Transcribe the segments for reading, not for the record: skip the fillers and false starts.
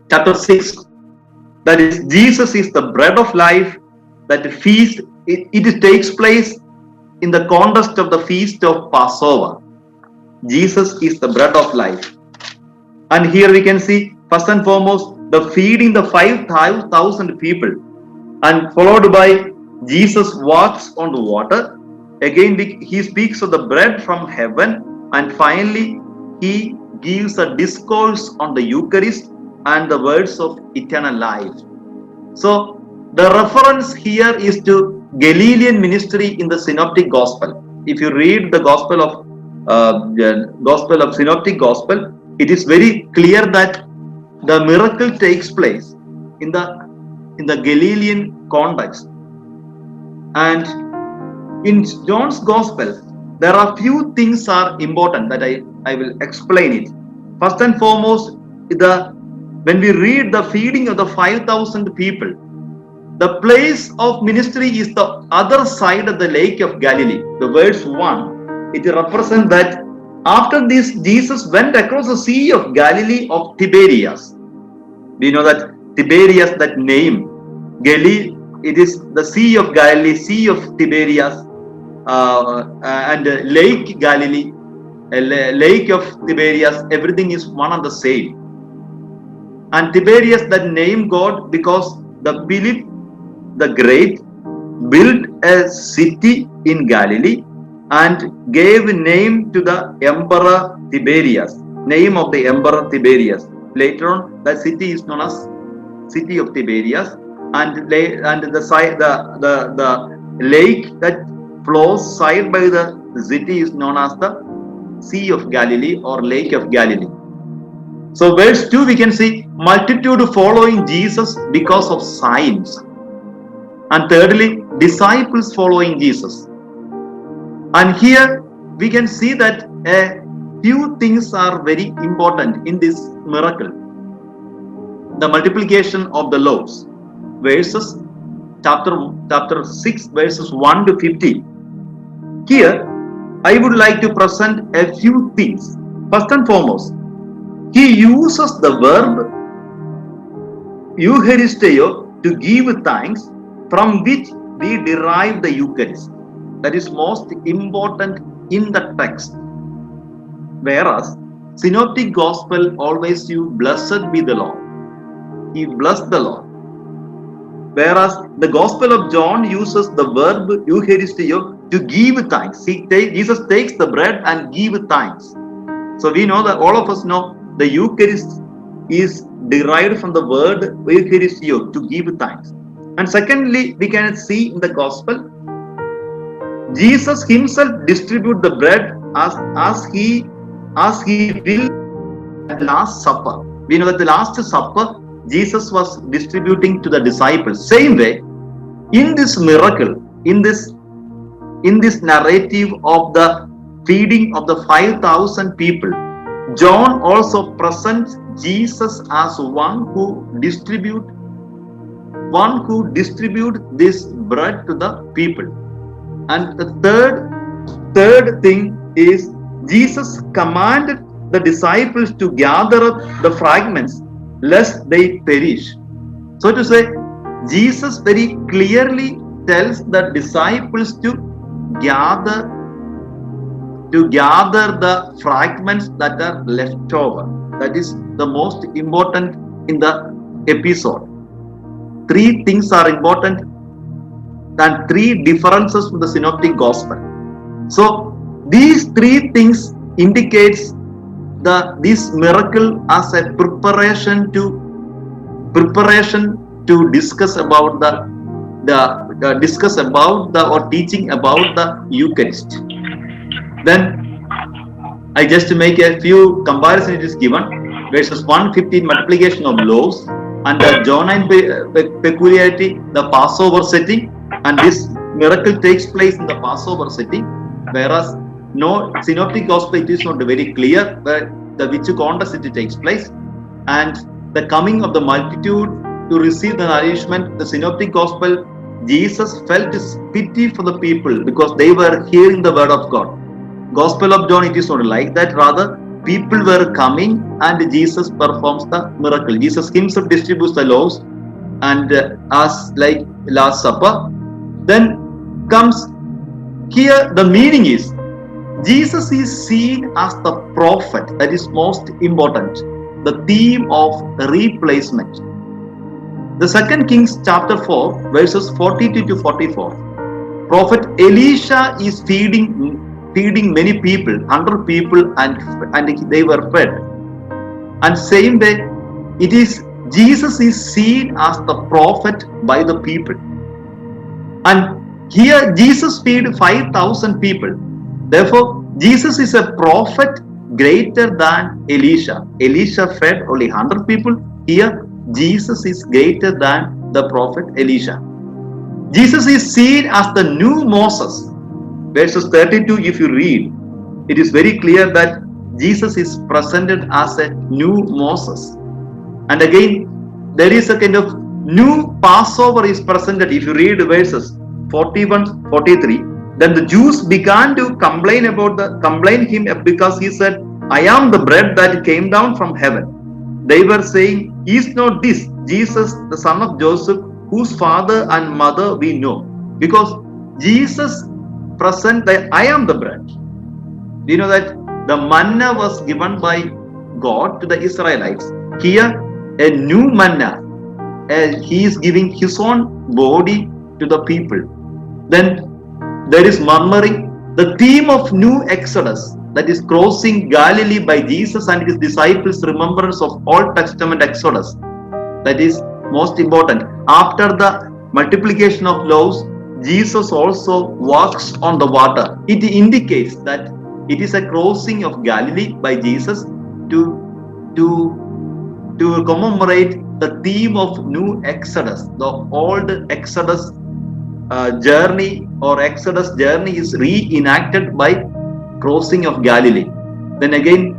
chapter 6. That is, Jesus is the bread of life. That feast, it takes place in the context of the feast of Passover. Jesus is the bread of life. And here we can see, first and foremost, the feeding the 5,000 people, and followed by Jesus walks on the water. Again, he speaks of the bread from heaven, and finally, he gives a discourse on the Eucharist and the words of eternal life. So, the reference here is to Galilean ministry in the Synoptic Gospel. If you read the Gospel of Synoptic Gospel, it is very clear that the miracle takes place in the Galilean context. And in John's Gospel, there are few things are important that I will explain it. First and foremost, when we read the feeding of the 5,000 people, the place of ministry is the other side of the Lake of Galilee. The verse 1, it represents that after this, Jesus went across the Sea of Galilee of Tiberias. We know that Tiberias, that name, Galilee, it is the Sea of Galilee, Sea of Tiberias, and Lake Galilee, Lake of Tiberias, everything is one and the same. And Tiberias, that name got because the Philip the Great built a city in Galilee and gave name to the Emperor Tiberius, name of the Emperor Tiberius. Later on, the city is known as City of Tiberias, and the lake that flows side by the city is known as the Sea of Galilee or Lake of Galilee. So verse 2, we can see multitude following Jesus because of signs. And thirdly, disciples following Jesus. And here we can see that a few things are very important in this miracle. The multiplication of the loaves. Verses, chapter 6, verses 1 to 50. Here, I would like to present a few things. First and foremost, he uses the verb Eucharisteo to give thanks, from which we derive the Eucharist. That is most important in the text. Whereas Synoptic Gospel always use blessed be the Lord. He blessed the Lord. Whereas the Gospel of John uses the verb Eucharisteo to give thanks. Jesus takes the bread and give thanks. So we know that all of us know the Eucharist is derived from the word Eucharisteo, to give thanks. And secondly, we can see in the Gospel, Jesus himself distribute the bread as he will at the Last Supper. We know that the Last Supper, Jesus was distributing to the disciples. Same way, in this miracle, in this narrative of the feeding of the 5,000 people, John also presents Jesus as one who distribute this bread to the people. And the third thing is, Jesus commanded the disciples to gather up the fragments lest they perish. So to say, Jesus very clearly tells the disciples to gather the fragments that are left over. That is the most important in the episode. Three things are important and three differences from the Synoptic Gospel. So these three things indicates this miracle as a preparation to discuss about or teaching about the Eucharist. Then I just make a few comparisons. It is given verses 1:15, multiplication of loaves, and the Johannine peculiarity, the Passover setting, and this miracle takes place in the Passover setting, whereas no Synoptic Gospel, it is not very clear which context it takes place. And the coming of the multitude to receive the nourishment, the Synoptic Gospel, Jesus felt his pity for the people because they were hearing the word of God. Gospel of John, it is not like that. Rather, people were coming and Jesus performs the miracle. Jesus himself distributes the loaves and as like Last Supper. Then comes here the meaning is Jesus is seen as the prophet. That is most important. The theme of replacement. The 2 Kings chapter 4 verses 42 to 44. Prophet Elisha is feeding many people, 100 people, and they were fed. And same way, it is Jesus is seen as the prophet by the people. And here Jesus fed 5,000 people. Therefore, Jesus is a prophet greater than Elisha. Elisha fed only 100 people. Here, Jesus is greater than the prophet Elisha. Jesus is seen as the new Moses. Verses 32, if you read, it is very clear that Jesus is presented as a new Moses. And again, there is a kind of new Passover is presented. If you read verses 41, 43, then the Jews began to complain him because he said, I am the bread that came down from heaven. They were saying, is not this Jesus, the son of Joseph, whose father and mother we know? Because Jesus present that I am the bread. Do you know that the manna was given by God to the Israelites? Here, a new manna. He is giving his own body to the people. Then there is murmuring. The theme of new Exodus, that is crossing Galilee by Jesus and his disciples, remembrance of Old Testament Exodus. That is most important. After the multiplication of loaves, Jesus also walks on the water. It indicates that it is a crossing of Galilee by Jesus to commemorate the theme of new Exodus. The old Exodus journey or Exodus journey is reenacted by crossing of Galilee. Then again,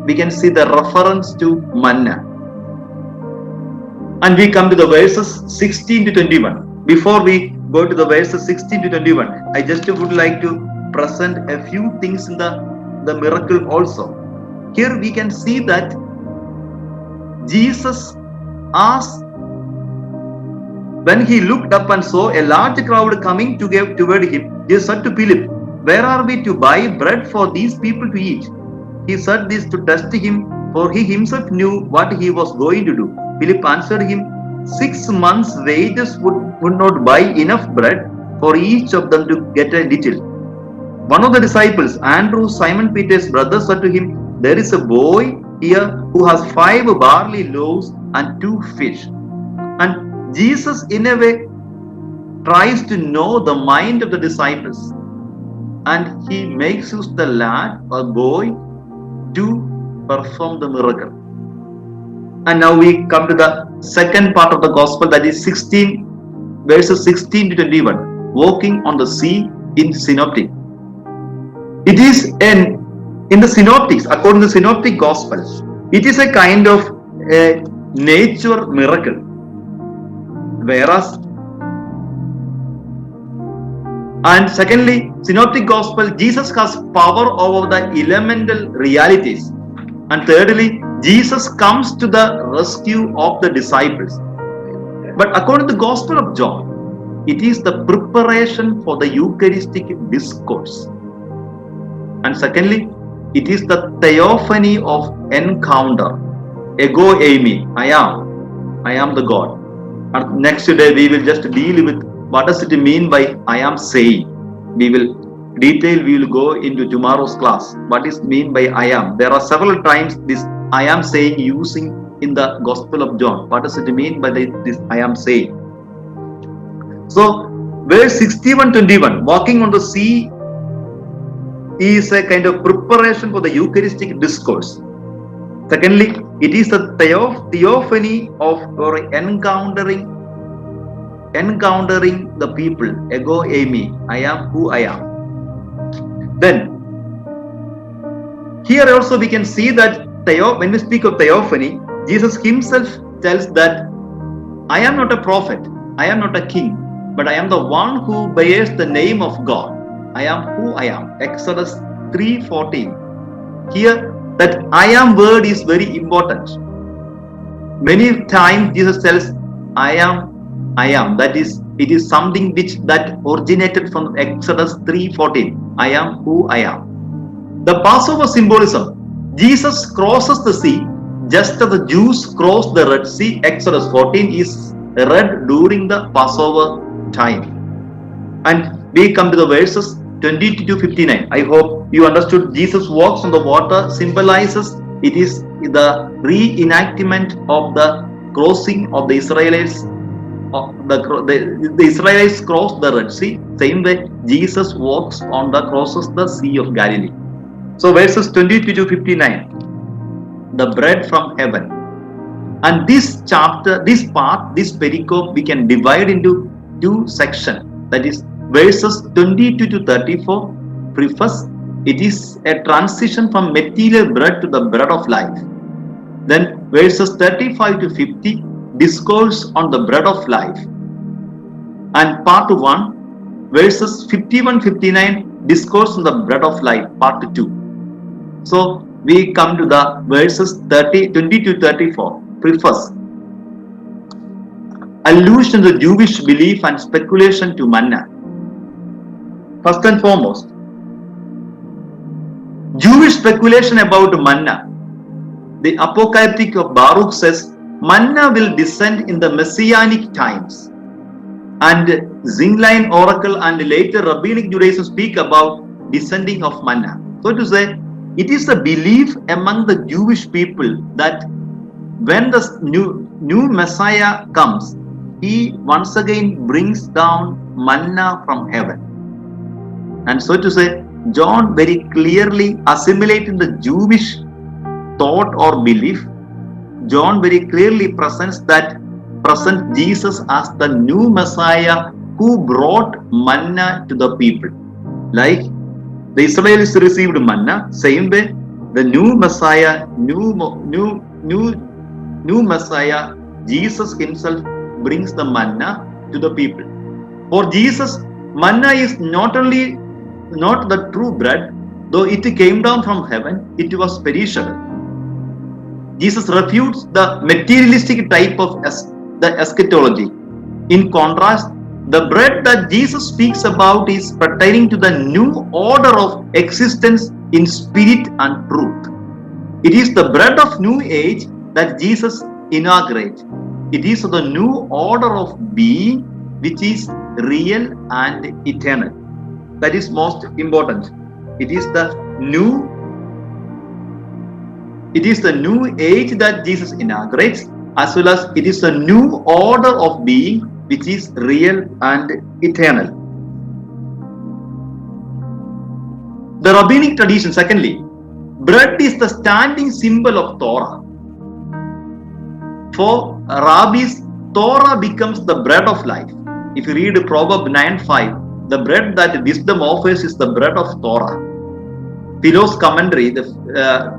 we can see the reference to manna. And we come to the verses 16 to 21. Before we go to the verses 16 to 21, I just would like to present a few things in the miracle also. Here we can see that Jesus asked, when he looked up and saw a large crowd coming toward him, he said to Philip, where are we to buy bread for these people to eat? He said this to test him, for he himself knew what he was going to do. Philip answered him, 6 months' wages would not buy enough bread for each of them to get a little. One of the disciples, Andrew, Simon Peter's brother, said to him, there is a boy here who has 5 barley loaves and 2 fish. And Jesus, in a way, tries to know the mind of the disciples. And he makes use the lad or boy to perform the miracle. And now we come to the second part of the gospel, that is verses 16 to 21, walking on the sea in synoptic. It is in the synoptics, according to the synoptic gospels, it is a kind of a nature miracle. Whereas, and secondly, synoptic gospel, Jesus has power over the elemental realities. And thirdly, Jesus comes to the rescue of the disciples. But according to the Gospel of John, it is the preparation for the Eucharistic discourse. And secondly, it is the theophany of encounter. Ego eimi, I am the God. And next day we will just deal with what does it mean by I am saying. We will go into tomorrow's class. What is mean by I am? There are several times this I am saying using in the Gospel of John. What does it mean by this I am saying? So verse 61-21, walking on the sea is a kind of preparation for the Eucharistic discourse. Secondly, it is the theophany of or encountering the people. Ego eimi, I am who I am. Then here also we can see that when we speak of theophany, Jesus himself tells that I am not a prophet, I am not a king, but I am the one who bears the name of God. I am who I am. Exodus 3:14. Here that I am word is very important. Many times Jesus tells, I am. That is, it is something which that originated from Exodus 3:14. I am who I am. The Passover symbolism. Jesus crosses the sea just as the Jews crossed the Red Sea. Exodus 14 is read during the Passover time. And we come to the verses 20 to 59. I hope you understood. Jesus walks on the water symbolizes it is the reenactment of the crossing of the Israelites. The Israelites crossed the Red Sea. Same way Jesus walks on the crosses the Sea of Galilee. So verses 22 to 59, the bread from heaven. And this chapter, this part, this pericope, we can divide into two sections. That is verses 22 to 34, preface. It is a transition from material bread to the bread of life. Then verses 35 to 50, discourse on the bread of life. And part 1, verses 51-59, discourse on the bread of life, part 2. So we come to the verses 20 to 34, preface. Allusion to Jewish belief and speculation to manna. First and foremost, Jewish speculation about manna. The Apocalyptic of Baruch says, manna will descend in the Messianic times. And Zingline Oracle and later Rabbinic Judaism speak about descending of manna. So to say, it is a belief among the Jewish people that when the new Messiah comes, he once again brings down manna from heaven. And so to say, John very clearly assimilating the Jewish thought or belief. John very clearly presents Jesus as the new Messiah who brought manna to the people. Like the Israelis received manna, same way the new Messiah, new Messiah, Jesus himself brings the manna to the people. For Jesus, manna is not the true bread, though it came down from heaven, it was perishable. Jesus refutes the materialistic type of the eschatology. In contrast, the bread that Jesus speaks about is pertaining to the new order of existence in spirit and truth. It is the bread of new age that Jesus inaugurates. It is the new order of being which is real and eternal. That is most important. It is the new age that Jesus inaugurates, as well as it is a new order of being which is real and eternal. The rabbinic tradition, secondly, bread is the standing symbol of Torah. For rabbis, Torah becomes the bread of life. If you read Proverbs 9:5, the bread that wisdom offers is the bread of Torah. Philo's commentary, the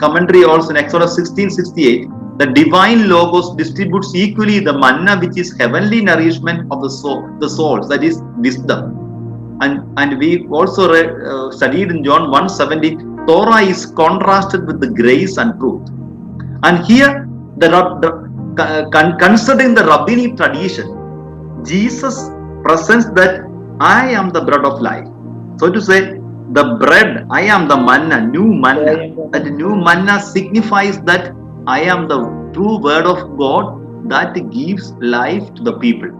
commentary also in Exodus 16:68, the divine logos distributes equally the manna which is heavenly nourishment of the souls, that is wisdom. And we also studied in John 1:70, Torah is contrasted with the grace and truth. And here, considering the rabbinic tradition, Jesus presents that I am the bread of life. So to say, the bread, I am the manna, new manna. That new manna signifies that I am the true word of God that gives life to the people.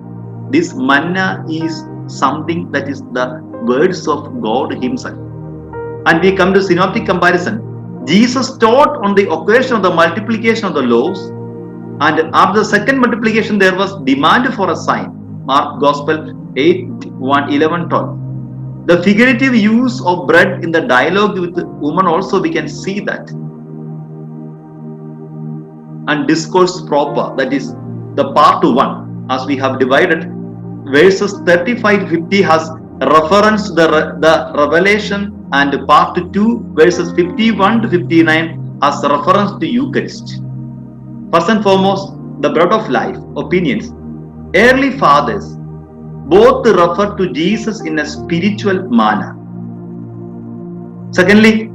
This manna is something that is the words of God himself. And we come to synoptic comparison. Jesus taught on the occasion of the multiplication of the loaves, and after the second multiplication there was demand for a sign. Mark Gospel 8:11-12. The figurative use of bread in the dialogue with the woman also we can see that. And discourse proper, that is the part 1, as we have divided, verses 35-50 has reference to the revelation, and part 2, verses 51-59 has reference to Eucharist. First and foremost, the bread of life, opinions. Early fathers both refer to Jesus in a spiritual manner. Secondly,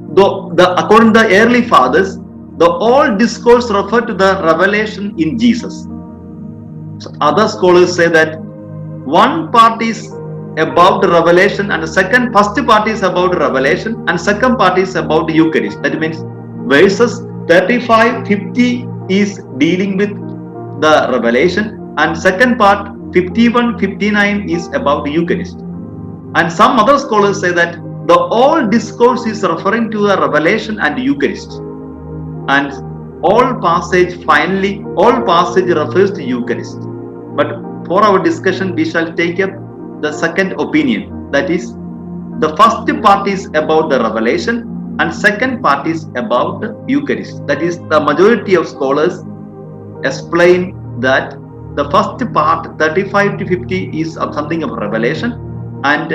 according to the early fathers, The all discourse refer to the revelation in Jesus. So other scholars say that one part is about the revelation and the first part is about revelation and second part is about the Eucharist. That means verses 35-50 is dealing with the revelation and second part 51-59 is about the Eucharist. And some other scholars say that the all discourse is referring to the revelation and the Eucharist. And all passage refers to Eucharist. But for our discussion, we shall take up the second opinion. That is, the first part is about the revelation and second part is about the Eucharist. That is, the majority of scholars explain that the first part 35-50 is something of revelation and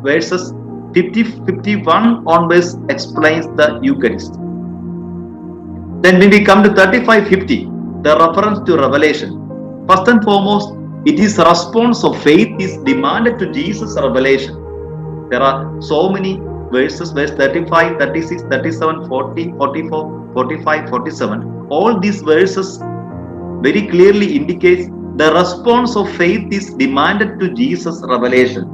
verses 50-51 onwards explains the Eucharist. Then when we come to 35-50, the reference to revelation. First and foremost, it is a response of faith is demanded to Jesus' revelation. There are so many verses, verse 35, 36, 37, 40, 44, 45, 47. All these verses very clearly indicates the response of faith is demanded to Jesus' revelation.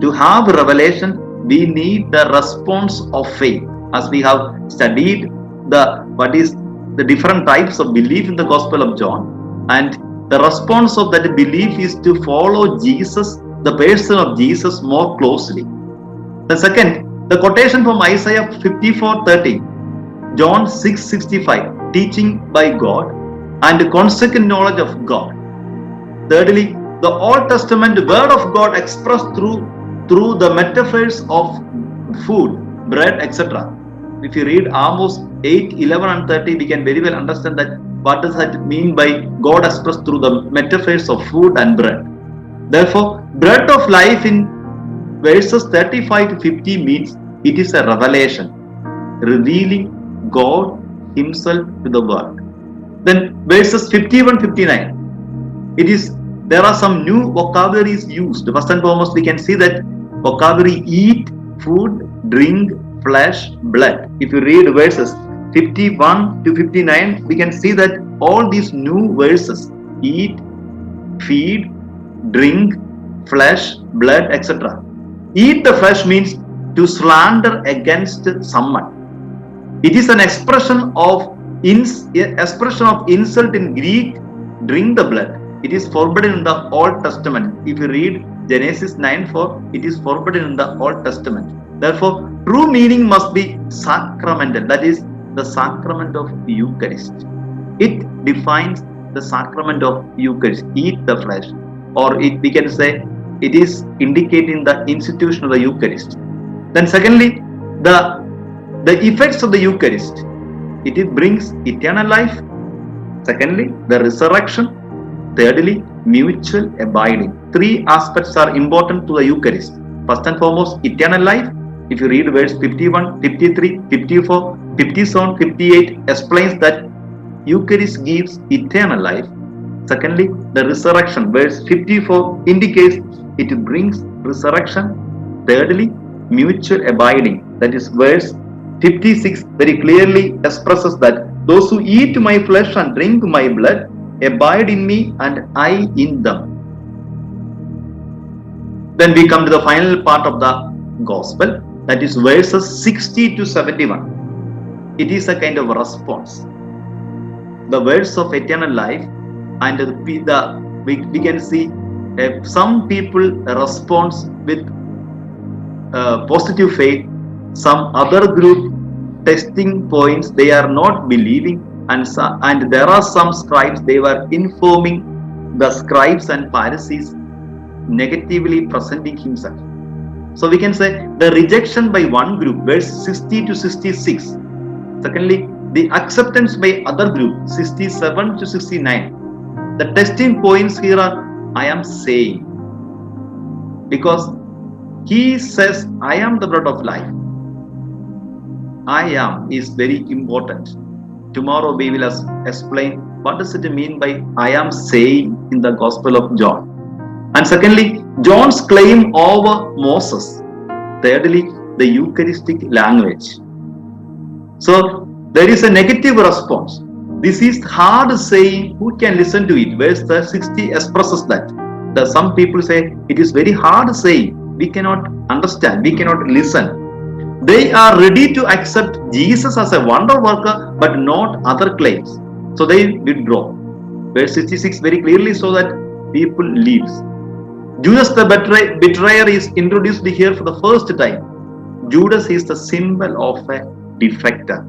To have revelation, we need the response of faith. As we have studied the different types of belief in the Gospel of John, and the response of that belief is to follow Jesus, the person of Jesus, more closely. The second, the quotation from Isaiah 54:30, John 6:65, teaching by God and consequent knowledge of God. Thirdly, the Old Testament word of God expressed through the metaphors of food, bread, etc. If you read Amos 8, 11 and 30, we can very well understand that what does that mean by God expressed through the metaphors of food and bread. Therefore, bread of life in verses 35-50 means it is a revelation, revealing God Himself to the world. Then verses 51-59, there are some new vocabularies used. First and foremost, we can see that vocabulary eat, food, drink, flesh, blood. If you read verses 51-59, we can see that all these new verses, eat, feed, drink, flesh, blood, etc. Eat the flesh means to slander against someone. It is an expression of insult in Greek. Drink the blood. It is forbidden in the Old Testament. If you read Genesis 9:4, it is forbidden in the Old Testament. Therefore, true meaning must be sacramental. That is the sacrament of Eucharist. It defines the sacrament of Eucharist. Eat the flesh, or we can say it is indicating the institution of the Eucharist. Then secondly, the effects of the Eucharist. It brings eternal life. Secondly, the resurrection. Thirdly, mutual abiding. Three aspects are important to the Eucharist. First and foremost, eternal life. If you read verse 51, 53, 54, 57, 58, explains that Eucharist gives eternal life. Secondly, the resurrection. Verse 54 indicates it brings resurrection. Thirdly, mutual abiding. That is verse 56 very clearly expresses that those who eat my flesh and drink my blood abide in me and I in them. Then we come to the final part of the Gospel, that is verses 60-71. It is a kind of response. The words of eternal life, and we can see some people respond with positive faith, some other group testing points, they are not believing, and there are some scribes, they were informing the scribes and Pharisees negatively presenting himself. So we can say the rejection by one group, verse 60-66. Secondly, the acceptance by other group, 67-69. The testing points here are, I am saying, because he says, I am the bread of life. I am is very important. Tomorrow we will explain what does it mean by I am saying in the Gospel of John. And secondly, John's claim over Moses. Thirdly, the Eucharistic language. So There is a negative response. This is hard saying. Who can listen to it? Verse 60 expresses that. Some people say it is very hard saying. We cannot understand. We cannot listen. They are ready to accept Jesus as a wonder worker, but not other claims. So they withdraw. Verse 66 very clearly so that people leaves. Judas the betrayer is introduced here for the first time. Judas is the symbol of a defector.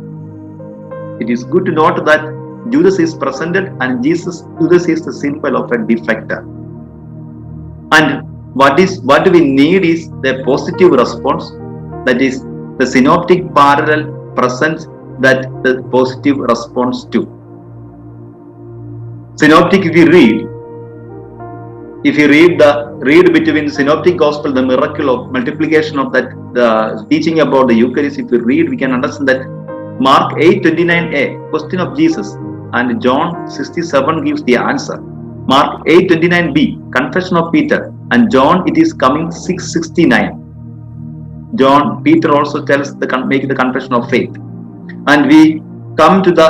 It is good to note that Judas is presented and Judas is the symbol of a defector. And what we need is the positive response. That is, the synoptic parallel presents that the positive response to. Synoptic, if you read between synoptic gospel, the miracle of multiplication of that, the teaching about the Eucharist, if you read, we can understand that Mark 8:29a, question of Jesus, and John 67 gives the answer. Mark 8:29b, confession of Peter, and John it is coming 6:69. Peter also tells make the confession of faith. And we come to the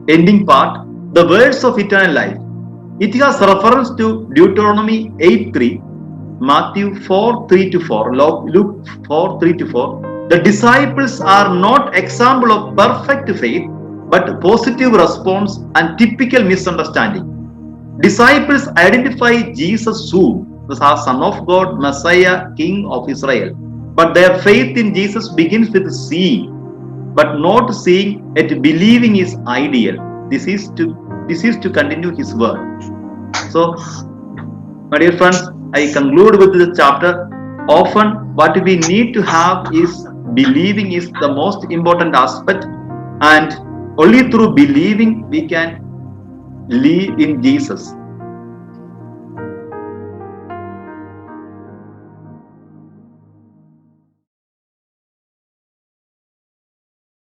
ending part, the words of eternal life. It has reference to Deuteronomy 8:3, Matthew 4:3-4, Luke 4:3-4. The disciples are not example of perfect faith, but positive response and typical misunderstanding. Disciples identify Jesus soon as Son of God, Messiah, King of Israel. But their faith in Jesus begins with seeing, but not seeing yet believing is ideal. This is to continue his word. So, my dear friends, I conclude with the chapter. Often what we need to have is believing is the most important aspect, and only through believing we can live in Jesus.